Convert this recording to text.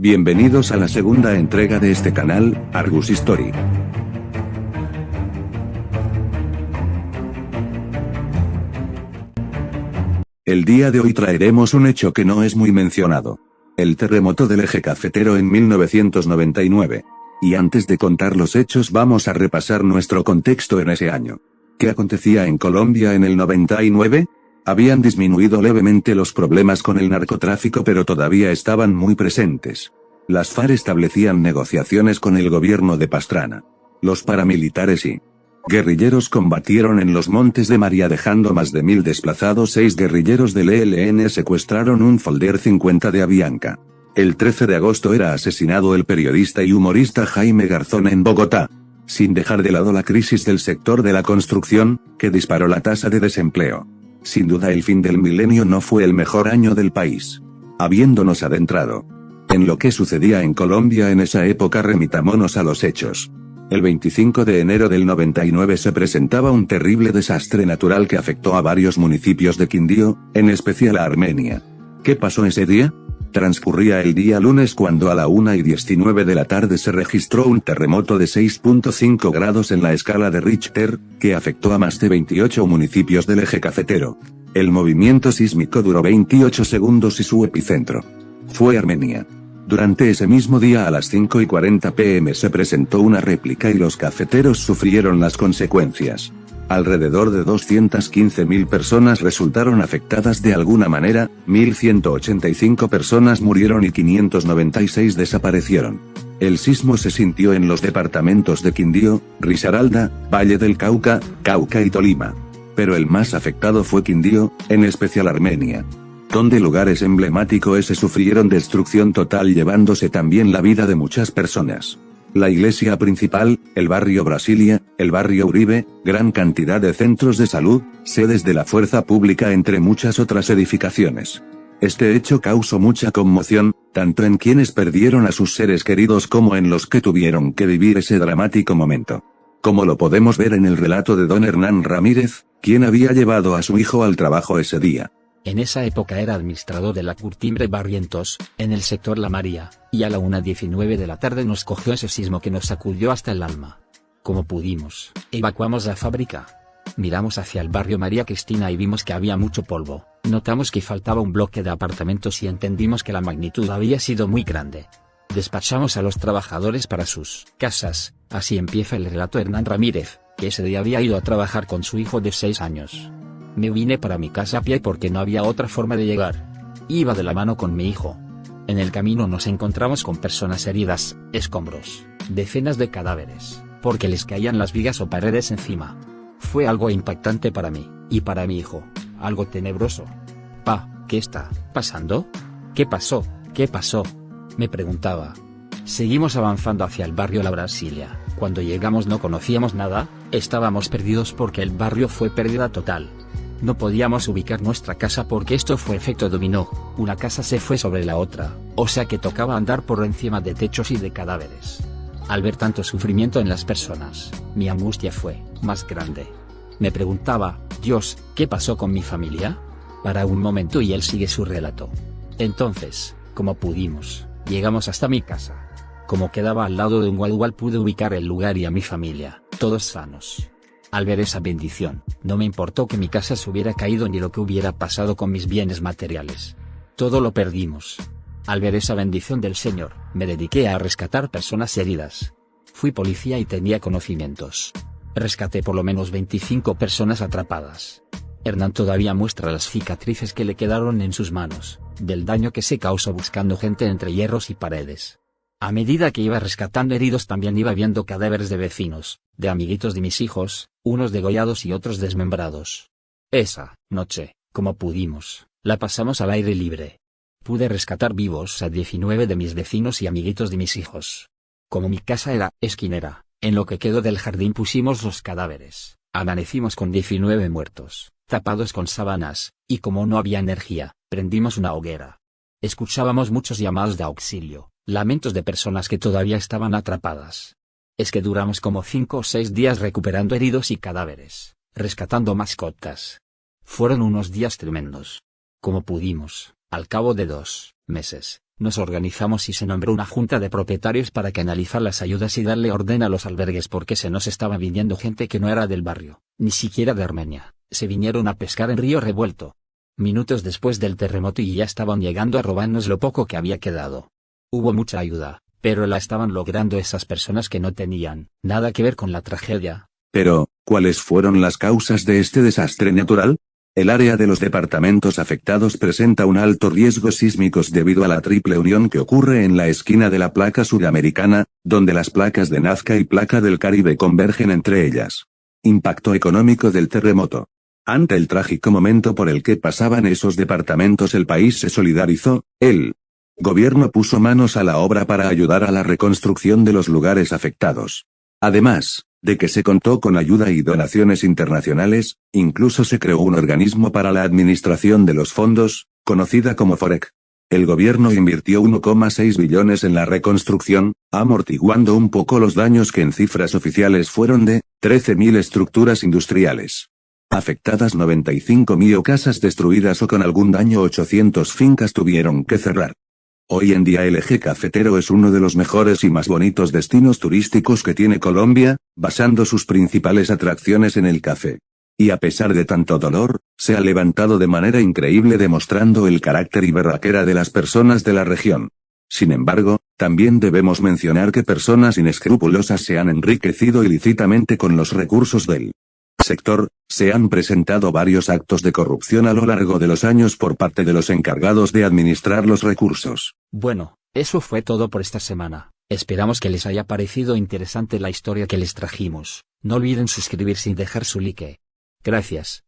Bienvenidos a la segunda entrega de este canal, Argus History. El día de hoy traeremos un hecho que no es muy mencionado. El terremoto del eje cafetero en 1999. Y antes de contar los hechos vamos a repasar nuestro contexto en ese año. ¿Qué acontecía en Colombia en el 99? Habían disminuido levemente los problemas con el narcotráfico pero todavía estaban muy presentes. Las FARC establecían negociaciones con el gobierno de Pastrana. Los paramilitares y guerrilleros combatieron en los Montes de María dejando más de 1000 desplazados. 6 guerrilleros del ELN secuestraron un Folder 50 de Avianca. El 13 de agosto era asesinado el periodista y humorista Jaime Garzón en Bogotá. Sin dejar de lado la crisis del sector de la construcción, que disparó la tasa de desempleo. Sin duda el fin del milenio no fue el mejor año del país. Habiéndonos adentrado en lo que sucedía en Colombia en esa época, remitámonos a los hechos. El 25 de enero del 99 se presentaba un terrible desastre natural que afectó a varios municipios de Quindío, en especial a Armenia. ¿Qué pasó ese día? Transcurría el día lunes cuando a la 1:19 de la tarde se registró un terremoto de 6.5 grados en la escala de Richter, que afectó a más de 28 municipios del eje cafetero. El movimiento sísmico duró 28 segundos y su epicentro fue Armenia. Durante ese mismo día a las 5:40 p.m. se presentó una réplica y los cafeteros sufrieron las consecuencias. Alrededor de 215.000 personas resultaron afectadas de alguna manera, 1.185 personas murieron y 596 desaparecieron. El sismo se sintió en los departamentos de Quindío, Risaralda, Valle del Cauca, Cauca y Tolima. Pero el más afectado fue Quindío, en especial Armenia, donde lugares emblemáticos sufrieron destrucción total llevándose también la vida de muchas personas. La iglesia principal, el barrio Brasilia, el barrio Uribe, gran cantidad de centros de salud, sedes de la fuerza pública entre muchas otras edificaciones. Este hecho causó mucha conmoción, tanto en quienes perdieron a sus seres queridos como en los que tuvieron que vivir ese dramático momento. Como lo podemos ver en el relato de don Hernán Ramírez, quien había llevado a su hijo al trabajo ese día. En esa época era administrador de la Curtimbre Barrientos, en el sector La María, y a la 1:19 de la tarde nos cogió ese sismo que nos sacudió hasta el alma. Como pudimos, evacuamos la fábrica. Miramos hacia el barrio María Cristina y vimos que había mucho polvo. Notamos que faltaba un bloque de apartamentos y entendimos que la magnitud había sido muy grande. Despachamos a los trabajadores para sus casas. Así empieza el relato de Hernán Ramírez, que ese día había ido a trabajar con su hijo de 6 años. Me vine para mi casa a pie porque no había otra forma de llegar. Iba de la mano con mi hijo. En el camino nos encontramos con personas heridas, escombros, decenas de cadáveres, porque les caían las vigas o paredes encima. Fue algo impactante para mí, y para mi hijo, algo tenebroso. Pa, ¿qué está pasando? ¿Qué pasó? ¿Qué pasó? Me preguntaba. Seguimos avanzando hacia el barrio La Brasilia. Cuando llegamos no conocíamos nada, estábamos perdidos porque el barrio fue pérdida total. No podíamos ubicar nuestra casa porque esto fue efecto dominó, una casa se fue sobre la otra, o sea que tocaba andar por encima de techos y de cadáveres. Al ver tanto sufrimiento en las personas, mi angustia fue más grande. Me preguntaba, Dios, ¿qué pasó con mi familia? Para un momento y él sigue su relato. Entonces, como pudimos, llegamos hasta mi casa. Como quedaba al lado de un guadual pude ubicar el lugar y a mi familia, todos sanos. Al ver esa bendición, no me importó que mi casa se hubiera caído ni lo que hubiera pasado con mis bienes materiales. Todo lo perdimos. Al ver esa bendición del Señor, me dediqué a rescatar personas heridas. Fui policía y tenía conocimientos. Rescaté por lo menos 25 personas atrapadas. Hernán todavía muestra las cicatrices que le quedaron en sus manos, del daño que se causó buscando gente entre hierros y paredes. A medida que iba rescatando heridos también iba viendo cadáveres de vecinos, de amiguitos de mis hijos, unos degollados y otros desmembrados. Esa noche, como pudimos, la pasamos al aire libre. Pude rescatar vivos a 19 de mis vecinos y amiguitos de mis hijos. Como mi casa era esquinera, en lo que quedó del jardín pusimos los cadáveres. Amanecimos con 19 muertos, tapados con sábanas, y como no había energía, prendimos una hoguera. Escuchábamos muchos llamados de auxilio, lamentos de personas que todavía estaban atrapadas. Es que duramos como 5 o 6 días recuperando heridos y cadáveres, rescatando mascotas. Fueron unos días tremendos. Como pudimos, Al cabo de 2 meses, nos organizamos y se nombró una junta de propietarios para que analizar las ayudas y darle orden a los albergues porque se nos estaba viniendo gente que no era del barrio, ni siquiera de Armenia, se vinieron a pescar en Río Revuelto. Minutos después del terremoto y ya estaban llegando a robarnos lo poco que había quedado. Hubo mucha ayuda, pero la estaban logrando esas personas que no tenían nada que ver con la tragedia. Pero, ¿cuáles fueron las causas de este desastre natural? El área de los departamentos afectados presenta un alto riesgo sísmicos debido a la triple unión que ocurre en la esquina de la placa sudamericana, donde las placas de Nazca y placa del Caribe convergen entre ellas. Impacto económico del terremoto. Ante el trágico momento por el que pasaban esos departamentos, el país se solidarizó, el gobierno puso manos a la obra para ayudar a la reconstrucción de los lugares afectados. Además de que se contó con ayuda y donaciones internacionales, incluso se creó un organismo para la administración de los fondos, conocida como FOREC. El gobierno invirtió 1,6 billones en la reconstrucción, amortiguando un poco los daños que en cifras oficiales fueron de 13.000 estructuras industriales afectadas, 95.000 casas destruidas o con algún daño, 800 fincas tuvieron que cerrar. Hoy en día el eje cafetero es uno de los mejores y más bonitos destinos turísticos que tiene Colombia, basando sus principales atracciones en el café. Y a pesar de tanto dolor, se ha levantado de manera increíble demostrando el carácter y berraquera de las personas de la región. Sin embargo, también debemos mencionar que personas inescrupulosas se han enriquecido ilícitamente con los recursos del sector. Se han presentado varios actos de corrupción a lo largo de los años por parte de los encargados de administrar los recursos. Bueno, eso fue todo por esta semana. Esperamos que les haya parecido interesante la historia que les trajimos. No olviden suscribirse y dejar su like. Gracias.